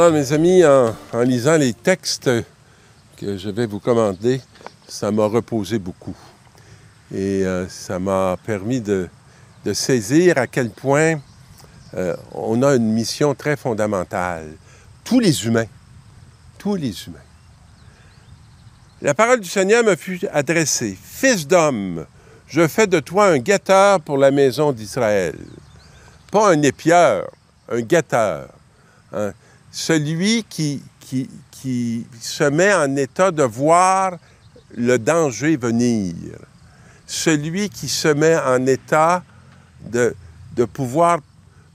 Alors, mes amis, en lisant les textes que je vais vous commander, ça m'a reposé beaucoup. Et ça m'a permis de saisir à quel point on a une mission très fondamentale. Tous les humains. La parole du Seigneur me fut adressée. « Fils d'homme, je fais de toi un guetteur pour la maison d'Israël. » Pas un épieur, un guetteur. Hein? Celui qui se met en état de voir le danger venir. Celui qui se met en état de pouvoir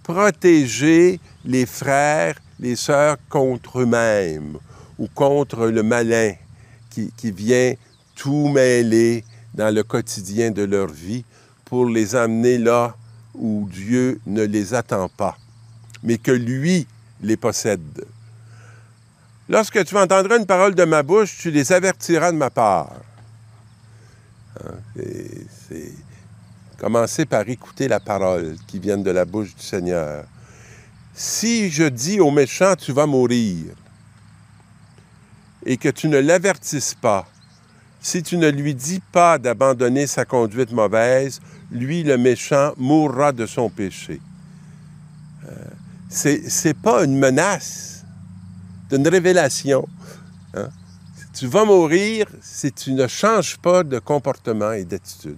protéger les frères, les sœurs contre eux-mêmes ou contre le malin qui vient tout mêler dans le quotidien de leur vie pour les amener là où Dieu ne les attend pas, mais que lui les possède. Lorsque tu entendras une parole de ma bouche, tu les avertiras de ma part. C'est commencer par écouter la parole qui vient de la bouche du Seigneur. Si je dis au méchant, tu vas mourir, et que tu ne l'avertisses pas, si tu ne lui dis pas d'abandonner sa conduite mauvaise, lui, le méchant, mourra de son péché. C'est pas une menace, c'est une révélation. Hein? Tu vas mourir si tu ne changes pas de comportement et d'attitude.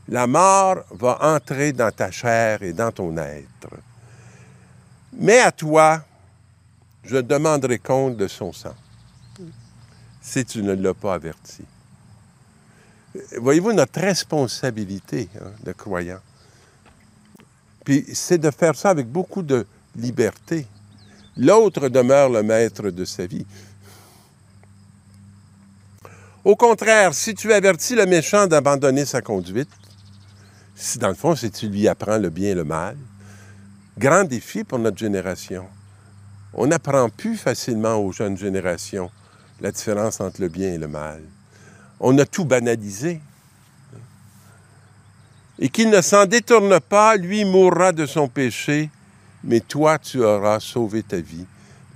La mort va entrer dans ta chair et dans ton être. Mais à toi, je demanderai compte de son sang, si tu ne l'as pas averti. Voyez-vous notre responsabilité de croyants. Puis c'est de faire ça avec beaucoup de liberté. L'autre demeure le maître de sa vie. Au contraire, si tu avertis le méchant d'abandonner sa conduite, si dans le fond, si tu lui apprends le bien et le mal, grand défi pour notre génération. On n'apprend plus facilement aux jeunes générations la différence entre le bien et le mal. On a tout banalisé. Et qu'il ne s'en détourne pas, lui mourra de son péché, mais toi, tu auras sauvé ta vie,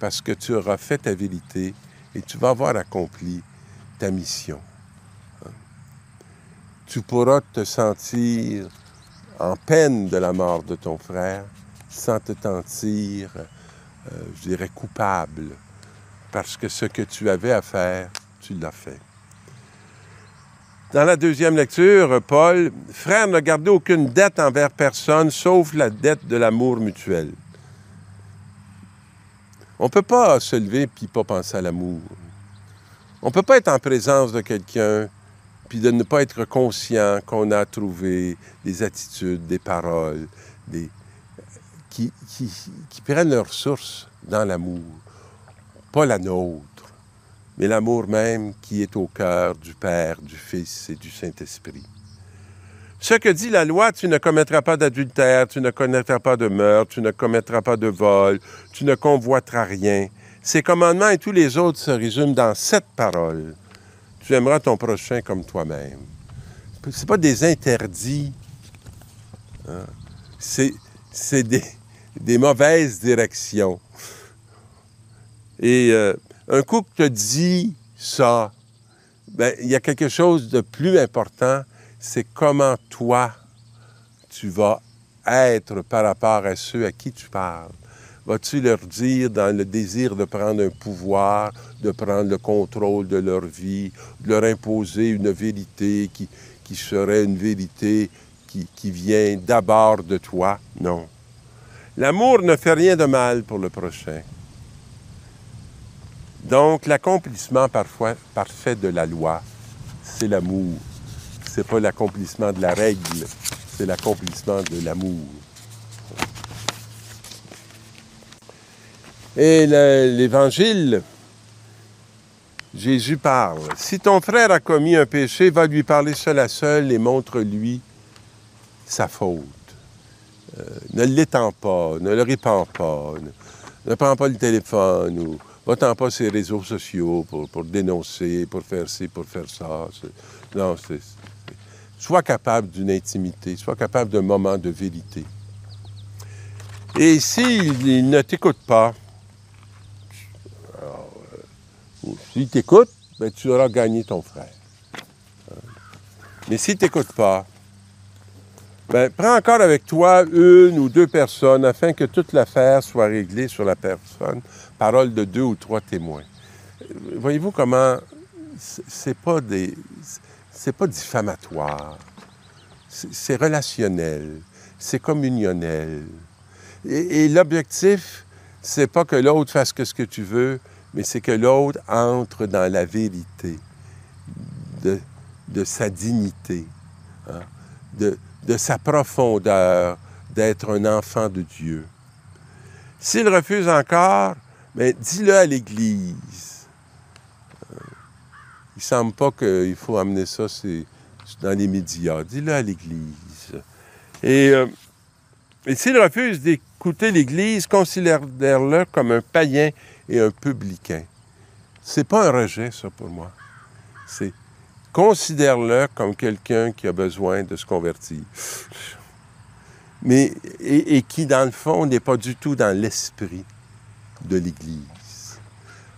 parce que tu auras fait ta vérité et tu vas avoir accompli ta mission. Tu pourras te sentir en peine de la mort de ton frère, sans te sentir, je dirais, coupable, parce que ce que tu avais à faire, tu l'as fait. Dans la deuxième lecture, Paul, « Frères, ne gardez aucune dette envers personne, sauf la dette de l'amour mutuel. » On ne peut pas se lever et pas penser à l'amour. On ne peut pas être en présence de quelqu'un puis de ne pas être conscient qu'on a trouvé des attitudes, des paroles, qui prennent leur source dans l'amour. Pas la nôtre, mais l'amour même qui est au cœur du Père, du Fils et du Saint-Esprit. Ce que dit la loi, tu ne commettras pas d'adultère, tu ne commettras pas de meurtre, tu ne commettras pas de vol, tu ne convoiteras rien. Ces commandements et tous les autres se résument dans cette parole. Tu aimeras ton prochain comme toi-même. Ce n'est pas des interdits. Hein? C'est des mauvaises directions. Et un couple te dit ça, ben, il y a quelque chose de plus important, c'est comment toi, tu vas être par rapport à ceux à qui tu parles. Vas-tu leur dire dans le désir de prendre un pouvoir, de prendre le contrôle de leur vie, de leur imposer une vérité qui serait une vérité qui vient d'abord de toi? Non. L'amour ne fait rien de mal pour le prochain. Donc, l'accomplissement parfait de la loi, c'est l'amour. Ce n'est pas l'accomplissement de la règle, c'est l'accomplissement de l'amour. Et l'Évangile, Jésus parle. « Si ton frère a commis un péché, va lui parler seul à seul et montre-lui sa faute. Ne l'étends pas, ne le répands pas, ne prends pas le téléphone ou va-t'en pas sur les réseaux sociaux pour dénoncer, pour faire ci, pour faire ça. Non, sois capable d'une intimité, sois capable d'un moment de vérité. Et s'il ne t'écoute pas, S'il t'écoute, ben, tu auras gagné ton frère. Mais s'il ne t'écoute pas, ben, prends encore avec toi une ou deux personnes afin que toute l'affaire soit réglée sur la personne, parole de 2 ou 3 témoins. Voyez-vous comment c'est pas diffamatoire, c'est relationnel, c'est communionnel. Et l'objectif, c'est pas que l'autre fasse que ce que tu veux, mais c'est que l'autre entre dans la vérité de sa dignité, hein, de sa profondeur d'être un enfant de Dieu. S'il refuse encore, bien, dis-le à l'Église. Il ne semble pas qu'il faut amener ça dans les médias. Dis-le à l'Église. Et s'il refuse d'écouter l'Église, considère-le comme un païen et un publicain. C'est pas un rejet, ça, pour moi. C'est considère-le comme quelqu'un qui a besoin de se convertir. Mais, et qui, dans le fond, n'est pas du tout dans l'esprit de l'Église.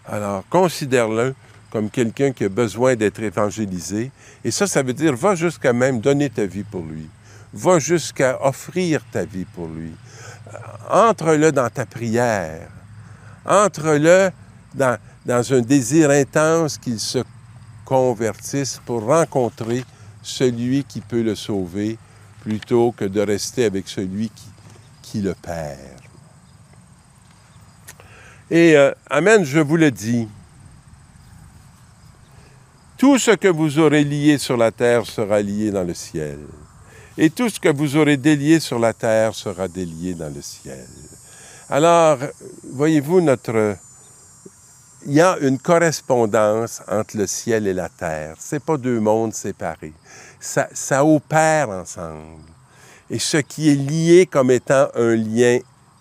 Alors, considère-le comme quelqu'un qui a besoin d'être évangélisé. Et ça veut dire, va jusqu'à même donner ta vie pour lui. Va jusqu'à offrir ta vie pour lui. Entre-le dans ta prière. Entre-le dans un désir intense qu'il se convertisse pour rencontrer celui qui peut le sauver plutôt que de rester avec celui qui le perd. Et amen, je vous le dis, tout ce que vous aurez lié sur la terre sera lié dans le ciel. Et tout ce que vous aurez délié sur la terre sera délié dans le ciel. Alors, voyez-vous, il y a une correspondance entre le ciel et la terre. Ce n'est pas 2 mondes séparés. Ça opère ensemble. Et ce qui est lié comme étant un lien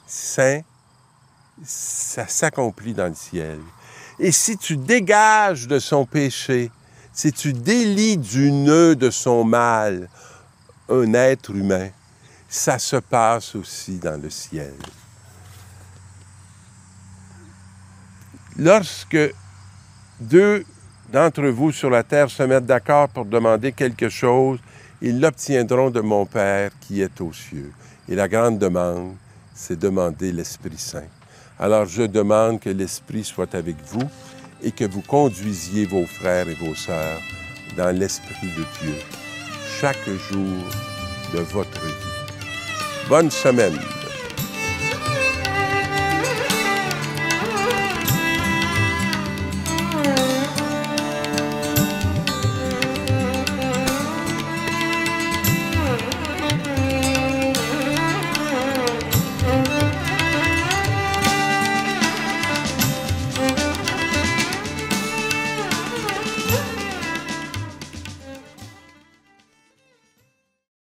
saint, ça s'accomplit dans le ciel. Et si tu dégages de son péché, si tu délies du nœud de son mal un être humain, ça se passe aussi dans le ciel. Lorsque 2 d'entre vous sur la terre se mettent d'accord pour demander quelque chose, ils l'obtiendront de mon Père qui est aux cieux. Et la grande demande, c'est demander l'Esprit Saint. Alors je demande que l'Esprit soit avec vous et que vous conduisiez vos frères et vos sœurs dans l'Esprit de Dieu chaque jour de votre vie. Bonne semaine!